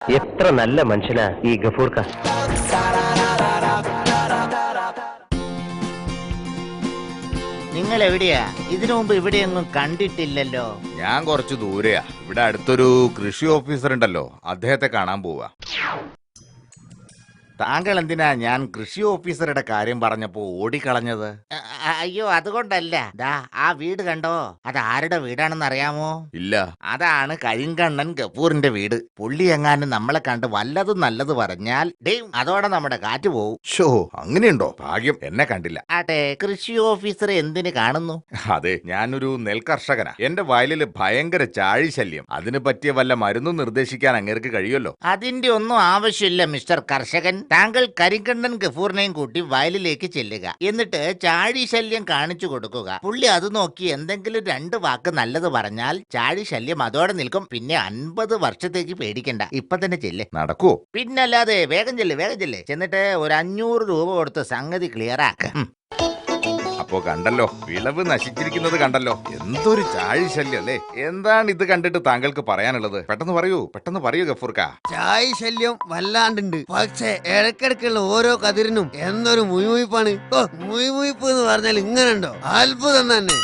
എത്ര നല്ല മനുഷ്യനാ ഈ ഗഫൂർക്ക. നിങ്ങൾ എവിടെയാ? ഇതിനു മുമ്പ് ഇവിടെയൊന്നും കണ്ടിട്ടില്ലല്ലോ. ഞാൻ കുറച്ച് ദൂരെയാ. ഇവിടെ അടുത്തൊരു കൃഷി ഓഫീസർ ഉണ്ടല്ലോ, അദ്ദേഹത്തെ കാണാൻ പോവാ. താങ്കൾ എന്തിനാ ഞാൻ കൃഷി ഓഫീസറുടെ കാര്യം പറഞ്ഞപ്പോ ഓടിക്കളഞ്ഞത്? അയ്യോ, അതുകൊണ്ടല്ല. ദാ ആ വീട് കണ്ടോ? അത് ആരുടെ വീടാണെന്ന് അറിയാമോ? ഇല്ല. അതാണ് കരിങ്കണ്ണൻ ഗഫൂറിന്റെ വീട്. പുള്ളി എങ്ങാനും നമ്മളെ കണ്ട് വല്ലതും നല്ലത് പറഞ്ഞാൽ അതോടെ നമ്മുടെ കാറ്റ് പോവും. ഷോ, അങ്ങനെയുണ്ടോ? ഭാഗ്യം എന്നെ കണ്ടില്ല. ആട്ടെ, കൃഷി ഓഫീസർ എന്തിന് കാണുന്നു? അതെ, ഞാനൊരു നെൽകർഷകനാ. എന്റെ വയലില് ഭയങ്കര ചാഴി ശല്യം. അതിന് പറ്റിയ വല്ല മരുന്നും നിർദ്ദേശിക്കാൻ അങ്ങേർക്ക് കഴിയുമല്ലോ. അതിന്റെ ഒന്നും ആവശ്യമില്ല മിസ്റ്റർ കർഷകൻ. താങ്കൾ കരിങ്കണ്ണൻ ഗഫൂറിനെയും കൂട്ടി വയലിലേക്ക് ചെല്ലുക. എന്നിട്ട് ചാഴി ശല്യം കാണിച്ചു കൊടുക്കുക. പുള്ളി അത് നോക്കി എന്തെങ്കിലും 2 വാക്ക് നല്ലത് പറഞ്ഞാൽ ചാഴി ശല്യം അതോടെ നിൽക്കും. പിന്നെ 50 വർഷത്തേക്ക് പേടിക്കണ്ട. ഇപ്പൊ തന്നെ ചെല്ല്. നടക്കുവോ? പിന്നല്ലാതെ. വേഗം ചെല്ല്. ചെന്നിട്ട് ഒരു 500 രൂപ കൊടുത്ത് സംഗതി ക്ലിയർ ആക്ക. അപ്പോ കണ്ടല്ലോ, വിളവ് നശിച്ചിരിക്കുന്നത് കണ്ടല്ലോ. എന്തൊരു ചാഴി ശല്യം അല്ലേ? എന്താണ് ഇത് കണ്ടിട്ട് താങ്കൾക്ക് പറയാനുള്ളത്? പെട്ടെന്ന് പറയൂ ഗഫൂർക്ക. ചായ് ശല്യം വല്ലാണ്ടുണ്ട്. പക്ഷേ ഇടയ്ക്കിടയ്ക്കുള്ള ഓരോ കതിരിനും എന്തൊരു മുയിമുയിപ്പാണ്. മുയിമുയിപ്പ് എന്ന് പറഞ്ഞാൽ ഇങ്ങനെ ഉണ്ടോ? അത്ഭുതം തന്നെ.